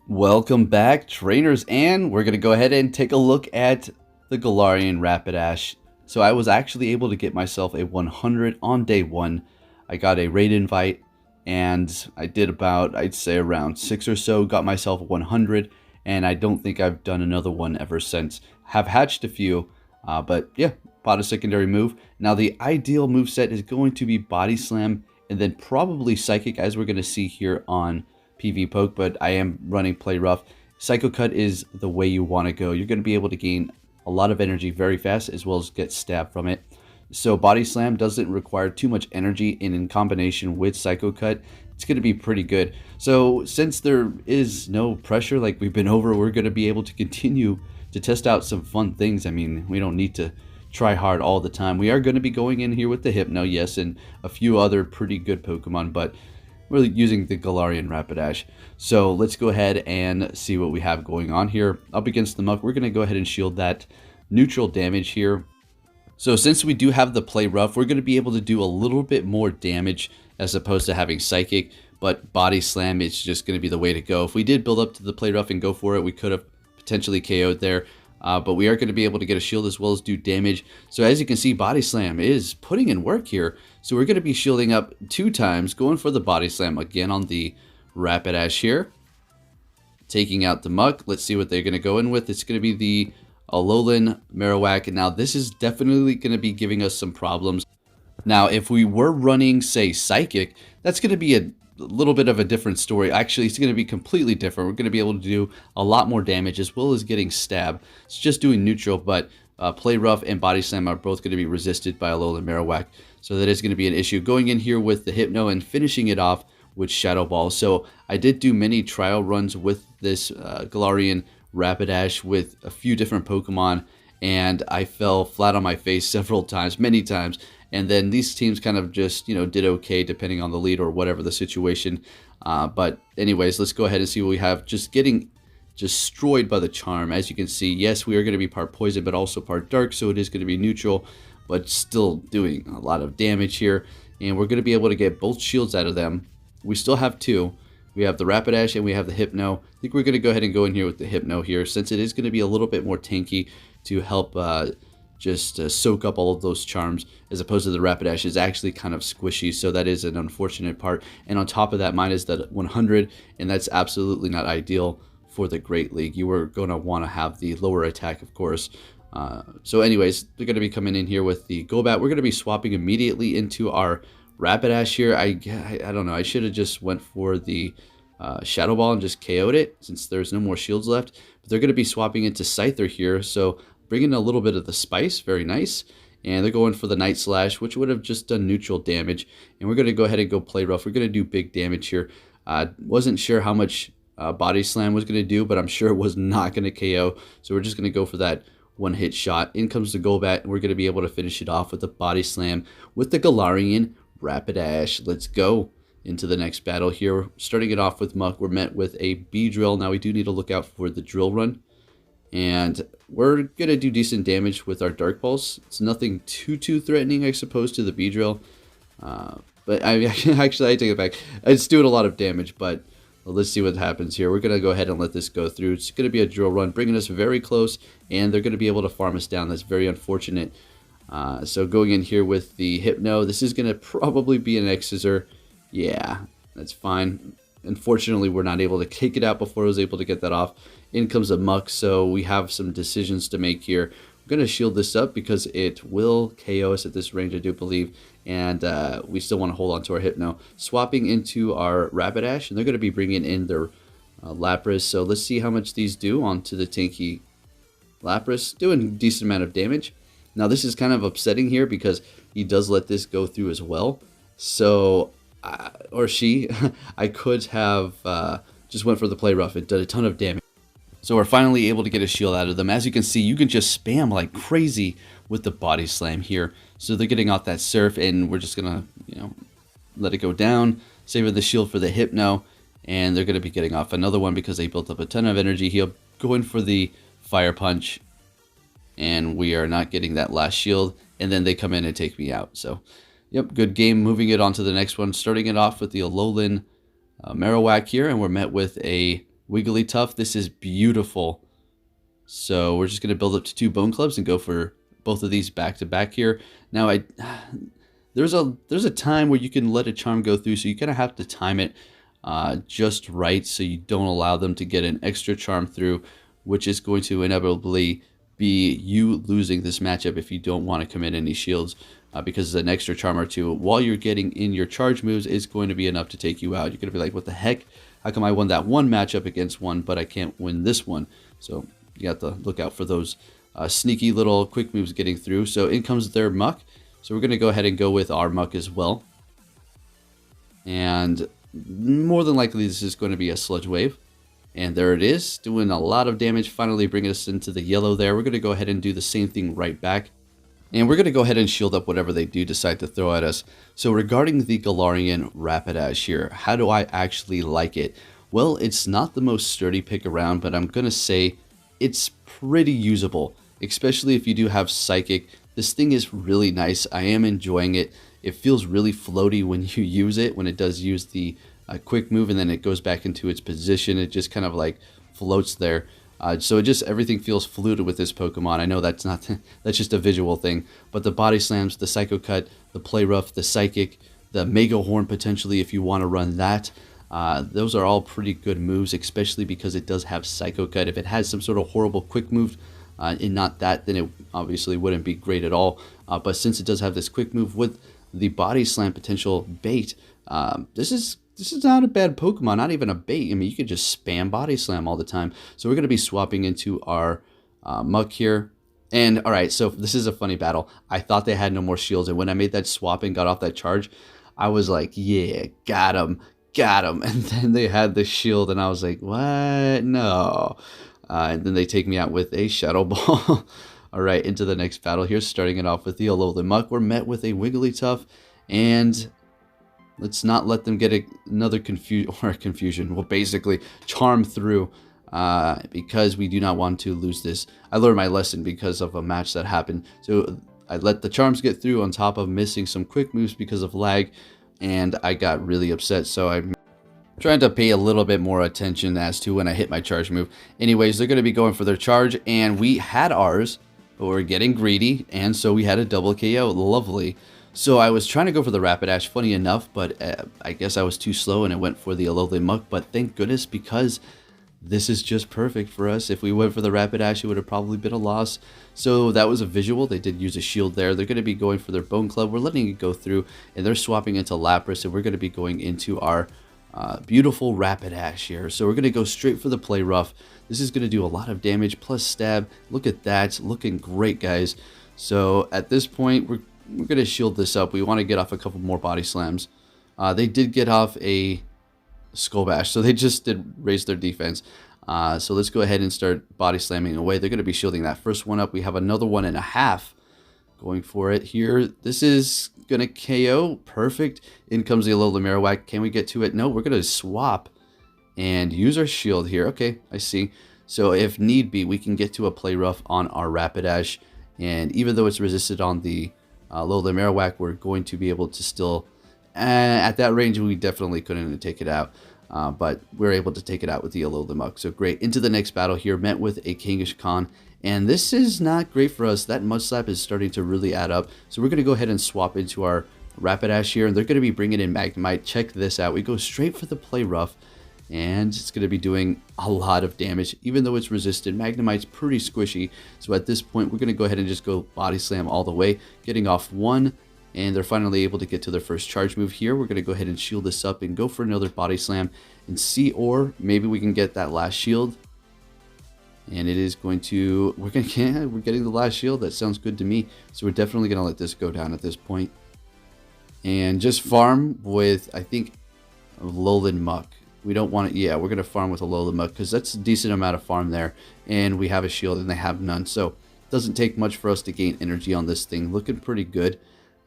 Welcome back, trainers, and we're going to go ahead and take a look at the Galarian Rapidash. So I was actually able to get myself a 100 on day one. I got a raid invite, and I did about, I'd say around 6 or so, got myself a 100, and I don't think I've done another one ever since. Have hatched a few, but yeah, bought a secondary move. Now the ideal moveset is going to be Body Slam, and then probably Psychic, as we're going to see here on PV Poke, but I am running Play Rough. Psycho Cut is the way you want to go. You're going to be able to gain a lot of energy very fast, as well as get stabbed from it. So Body Slam doesn't require too much energy, and in combination with Psycho Cut, it's going to be pretty good. So since there is no pressure like we've been over, we're going to be able to continue to test out some fun things. I mean, we don't need to try hard all the time. We are going to be going in here with the Hypno, yes, and a few other pretty good Pokemon, but we're using the Galarian Rapidash. So let's go ahead and see what we have going on here. Up against the Muck, we're going to go ahead and shield that neutral damage here. So since we do have the Play Rough, we're going to be able to do a little bit more damage as opposed to having Psychic, but Body Slam is just going to be the way to go. If we did build up to the Play Rough and go for it, we could have potentially KO'd there. But we are going to be able to get a shield as well as do damage. So as you can see, Body Slam is putting in work here. So we're going to be shielding up 2 times, going for the Body Slam again on the Rapidash here. Taking out the Muck. Let's see what they're going to go in with. It's going to be the Alolan Marowak. And now this is definitely going to be giving us some problems. Now, if we were running, say, Psychic, that's going to be a little bit of a different story. Actually, it's going to be completely different. We're going to be able to do a lot more damage as well as getting stabbed. It's just doing neutral, but Play Rough and Body Slam are both going to be resisted by Alolan Marowak. So that is going to be an issue. Going in here with the Hypno and finishing it off with Shadow Ball. So I did do many trial runs with this Galarian Rapidash with a few different Pokemon, and I fell flat on my face several times, many times. And then these teams kind of just, did okay depending on the lead or whatever the situation. But anyways, let's go ahead and see what we have. Just getting destroyed by the Charm. As you can see, yes, we are going to be part poison, but also part dark. So it is going to be neutral, but still doing a lot of damage here. And we're going to be able to get both shields out of them. We still have 2. We have the Rapidash and we have the Hypno. I think we're going to go ahead and go in here with the Hypno here, since it is going to be a little bit more tanky to help just soak up all of those charms, as opposed to the Rapidash is actually kind of squishy. So that is an unfortunate part. And on top of that, mine is that 100, and that's absolutely not ideal for the Great League. You are going to want to have the lower attack, of course. So anyways, they're going to be coming in here with the Golbat. We're going to be swapping immediately into our Rapidash here. I don't know. I should have just went for the Shadow Ball and just KO'd it, since there's no more shields left. But they're going to be swapping into Scyther here, so bringing a little bit of the spice. Very nice. And they're going for the Night Slash, which would have just done neutral damage. And we're going to go ahead and go Play Rough. We're going to do big damage here. Wasn't sure how much Body Slam was going to do, but I'm sure it was not going to KO. So we're just going to go for that one-hit shot. In comes the Golbat, and we're going to be able to finish it off with the Body Slam with the Galarian Rapidash. Let's go into the next battle here. Starting it off with Muck, we're met with a Beedrill. Now we do need to look out for the Drill Run. And we're going to do decent damage with our Dark Pulse. It's nothing too threatening, I suppose, to the Beedrill. But I actually take it back. It's doing a lot of damage, but let's see what happens here. We're going to go ahead and let this go through. It's going to be a Drill Run, bringing us very close, and they're going to be able to farm us down. That's very unfortunate. So going in here with the Hypno, this is going to probably be an X-Scissor. Yeah, that's fine. Unfortunately, we're not able to kick it out before I was able to get that off. In comes a Muck, so we have some decisions to make here. We're going to shield this up because it will KO us at this range, I do believe. And we still want to hold on to our Hypno. Swapping into our Rapidash, and they're going to be bringing in their Lapras. So let's see how much these do onto the tanky Lapras. Doing a decent amount of damage. Now this is kind of upsetting here because he does let this go through as well. So, or she, I could have just went for the Play Rough. It did a ton of damage. So we're finally able to get a shield out of them. As you can see, you can just spam like crazy with the Body Slam here. So they're getting off that Surf, and we're just going to, let it go down. Save the shield for the Hypno, and they're going to be getting off another one because they built up a ton of energy. He'll go in for the Fire Punch, and we are not getting that last shield. And then they come in and take me out. So, yep, good game. Moving it on to the next one. Starting it off with the Alolan Marowak here, and we're met with a Wigglytuff. This is beautiful. So we're just going to build up to 2 bone clubs and go for both of these back to back here. Now there's a time where you can let a charm go through, so you kind of have to time it just right so you don't allow them to get an extra charm through, which is going to inevitably be you losing this matchup if you don't want to commit any shields, because an extra charm or two while you're getting in your charge moves is going to be enough to take you out. You're going to be like, what the heck? How come I won that one matchup against one, but I can't win this one? So you have to look out for those sneaky little quick moves getting through. So in comes their Muck. So we're going to go ahead and go with our Muck as well. And more than likely this is going to be a Sludge Wave. And there it is, doing a lot of damage, finally bringing us into the yellow there. We're going to go ahead and do the same thing right back. And we're going to go ahead and shield up whatever they do decide to throw at us. So regarding the Galarian Rapidash here, how do I actually like it? Well, it's not the most sturdy pick around, but I'm going to say it's pretty usable, especially if you do have Psychic. This thing is really nice. I am enjoying it. It feels really floaty when you use it, when it does use the quick move and then it goes back into its position. It just kind of like floats there. So it just, everything feels fluid with this Pokemon. I know that's not, that's just a visual thing, but the Body Slams, the Psycho Cut, the Play Rough, the Psychic, the Mega Horn potentially if you want to run that, those are all pretty good moves, especially because it does have Psycho Cut. If it has some sort of horrible quick move and not that, then it obviously wouldn't be great at all. But since it does have this quick move with the Body Slam potential bait, this is not a bad Pokemon, not even a bait. I mean, you could just spam Body Slam all the time. So we're going to be swapping into our Muck here. And all right, so this is a funny battle. I thought they had no more shields, and when I made that swap and got off that charge, I was like, yeah, got him. And then they had the shield, and I was like, what? No. And then they take me out with a Shadow Ball. All right, into the next battle here, starting it off with the Alolan Muck. We're met with a Wigglytuff, and let's not let them get another confusion. Well, basically, charm through, because we do not want to lose this. I learned my lesson because of a match that happened. So I let the charms get through on top of missing some quick moves because of lag, and I got really upset. So I'm trying to pay a little bit more attention as to when I hit my charge move. Anyways, they're going to be going for their charge, and we had ours, but we're getting greedy, and so we had a double KO. Lovely. So I was trying to go for the Rapidash, funny enough, but I guess I was too slow and it went for the Alolan Muck. But thank goodness, because this is just perfect for us. If we went for the Rapidash, it would have probably been a loss. So that was a visual. They did use a shield there. They're going to be going for their Bone Club. We're letting it go through, and they're swapping into Lapras, and we're going to be going into our beautiful Rapidash here. So we're going to go straight for the Play Rough. This is going to do a lot of damage, plus stab. Look at that. Looking great, guys. So at this point, we're going to shield this up. We want to get off a couple more Body Slams. They did get off a Skull Bash, so they just did raise their defense. So let's go ahead and start Body Slamming away. They're going to be shielding that first one up. We have another 1.5 going for it here. This is going to KO. Perfect. In comes the Alolan Marowak. Can we get to it? No, we're going to swap and use our shield here. Okay, I see. So if need be, we can get to a Play Rough on our Rapidash. And even though it's resisted on the Alolan Marowak, we're going to be able to still, at that range, we definitely couldn't take it out. But we're able to take it out with the Alolan Muck. So great. Into the next battle here, met with a Kangaskhan. And this is not great for us. That Mud Slap is starting to really add up. So we're going to go ahead and swap into our Rapidash here. And they're going to be bringing in Magnemite. Check this out. We go straight for the Play Rough. And it's going to be doing a lot of damage. Even though it's resisted, Magnemite's pretty squishy. So at this point, we're going to go ahead and just go Body Slam all the way. Getting off one. And they're finally able to get to their first charge move here. We're going to go ahead and shield this up and go for another Body Slam and see, or maybe we can get that last shield. And it is going to, we're getting the last shield. That sounds good to me. So we're definitely going to let this go down at this point. And just farm with, I think, Alolan Muck. We don't want it. Yeah, we're going to farm with Alolan Muck because that's a decent amount of farm there. And we have a shield and they have none. So it doesn't take much for us to gain energy on this thing. Looking pretty good.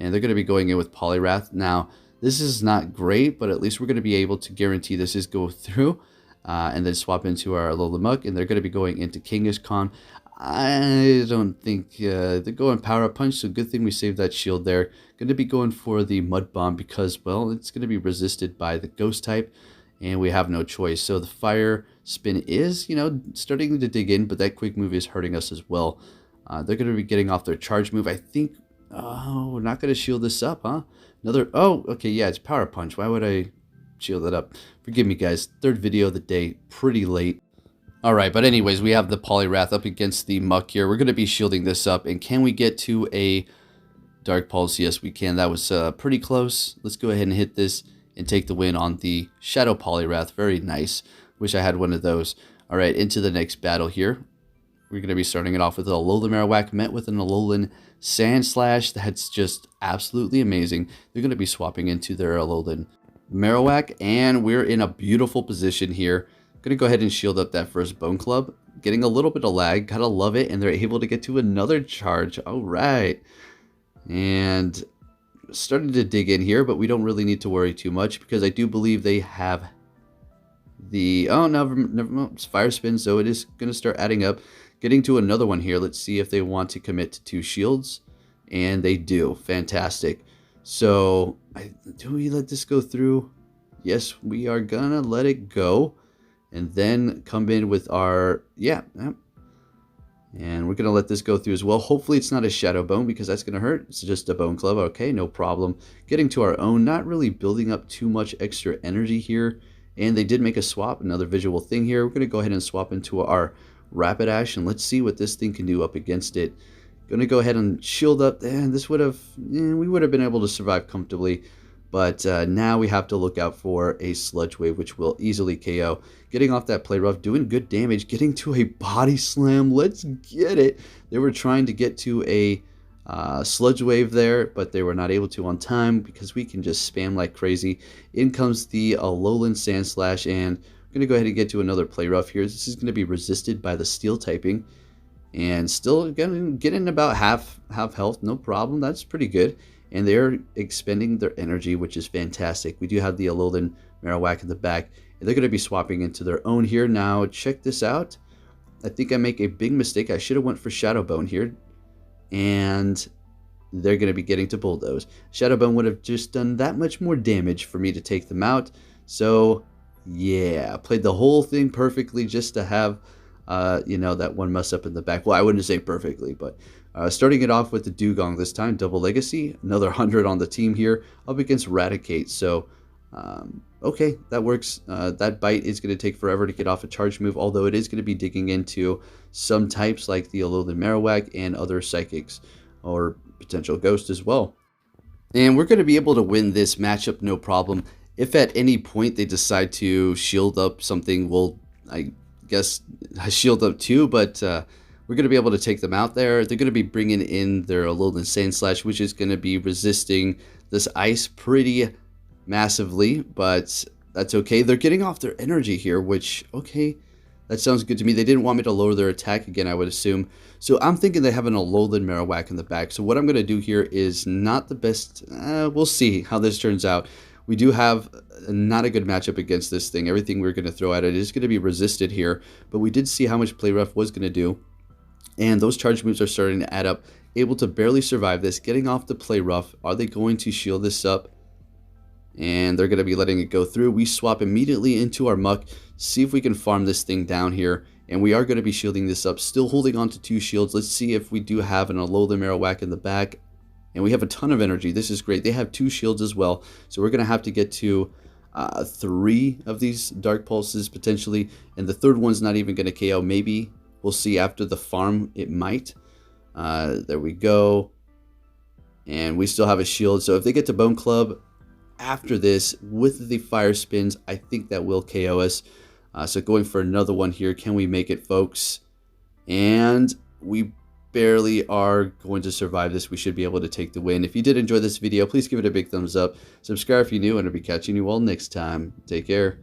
And they're going to be going in with Poliwrath. Now, this is not great, but at least we're going to be able to guarantee this is go through. And then swap into our Alolan Muck. And they're going to be going into Kangaskhan. I don't think they're going Power Up Punch. So good thing we saved that shield there. Going to be going for the Mud Bomb because, well, it's going to be resisted by the Ghost type. And we have no choice. So the Fire spin is, starting to dig in, but that quick move is hurting us as well. They're going to be getting off their charge move. I think, oh, we're not going to shield this up, huh? Oh, okay, yeah, it's Power Punch. Why would I shield it up? Forgive me, guys. Third video of the day, pretty late. All right, but anyways, we have the Poliwrath up against the Muck here. We're going to be shielding this up, and can we get to a Dark Pulse? Yes, we can. That was pretty close. Let's go ahead and hit this and take the win on the Shadow Poliwrath. Very nice. Wish I had one of those. All right, into the next battle here. We're going to be starting it off with a Alolan Marowak met with an Alolan Sandslash. That's just absolutely amazing. They're going to be swapping into their Alolan Marowak, and we're in a beautiful position here. Going to go ahead and shield up that first Bone Club. Getting a little bit of lag. Gotta love it, and they're able to get to another charge. All right. And starting to dig in here, but we don't really need to worry too much because I do believe they have the... Oh, never mind. It's Fire Spin, so it is going to start adding up. Getting to another one here. Let's see if they want to commit to 2 shields. And they do. Fantastic. So, do we let this go through? Yes, we are going to let it go. And then come in with our... Yeah. And we're going to let this go through as well. Hopefully it's not a Shadow Bone because that's going to hurt. It's just a Bone Club. Okay, no problem. Getting to our own. Not really building up too much extra energy here. And they did make a swap. Another visual thing here. We're going to go ahead and swap into our Rapidash. And let's see what this thing can do up against it. Going to go ahead and shield up. And this would have... we would have been able to survive comfortably. But now we have to look out for a Sludge Wave, which will easily KO. Getting off that Play Rough, doing good damage. Getting to a Body Slam. Let's get it. They were trying to get to a Sludge Wave there, but they were not able to on time because we can just spam like crazy. In comes the Alolan Sandslash, and I'm going to go ahead and get to another Play Rough here. This is going to be resisted by the Steel typing. And still getting about half health. No problem. That's pretty good. And they're expending their energy, which is fantastic. We do have the Alolan Marowak in the back. And they're going to be swapping into their own here. Now, check this out. I think I make a big mistake. I should have went for Shadow Bone here. And they're going to be getting to Bulldoze. Shadow Bone would have just done that much more damage for me to take them out. So, yeah. Played the whole thing perfectly just to have, that one mess up in the back. Well, I wouldn't say perfectly, but... starting it off with the Dugong this time, double legacy, another 100 on the team here, up against Raticate. So, okay, that works. That bite is going to take forever to get off a charge move, although it is going to be digging into some types like the Alolan Marowak and other Psychics, or potential Ghost as well. And we're going to be able to win this matchup no problem. If at any point they decide to shield up something, we'll, I guess, shield up too, but... we're going to be able to take them out there. They're going to be bringing in their Alolan Sandslash, which is going to be resisting this ice pretty massively, but that's okay. They're getting off their energy here, which, okay, that sounds good to me. They didn't want me to lower their attack again, I would assume. So I'm thinking they have an Alolan Marowak in the back. So what I'm going to do here is not the best. We'll see how this turns out. We do have not a good matchup against this thing. Everything we're going to throw at it is going to be resisted here, but we did see how much Play Rough was going to do. And those charge moves are starting to add up. Able to barely survive this. Getting off the Play Rough. Are they going to shield this up? And they're going to be letting it go through. We swap immediately into our Muck. See if we can farm this thing down here. And we are going to be shielding this up. Still holding on to 2 shields. Let's see if we do have an Alolan Marowak in the back. And we have a ton of energy. This is great. They have 2 shields as well. So we're going to have to get to 3 of these Dark Pulses potentially. And the third one's not even going to KO. Maybe... we'll see after the farm, it might. There we go. And we still have a shield. So if they get to Bone Club after this with the Fire Spins, I think that will KO us. So going for another one here. Can we make it, folks? And we barely are going to survive this. We should be able to take the win. If you did enjoy this video, please give it a big thumbs up. Subscribe if you're new, and I'll be catching you all next time. Take care.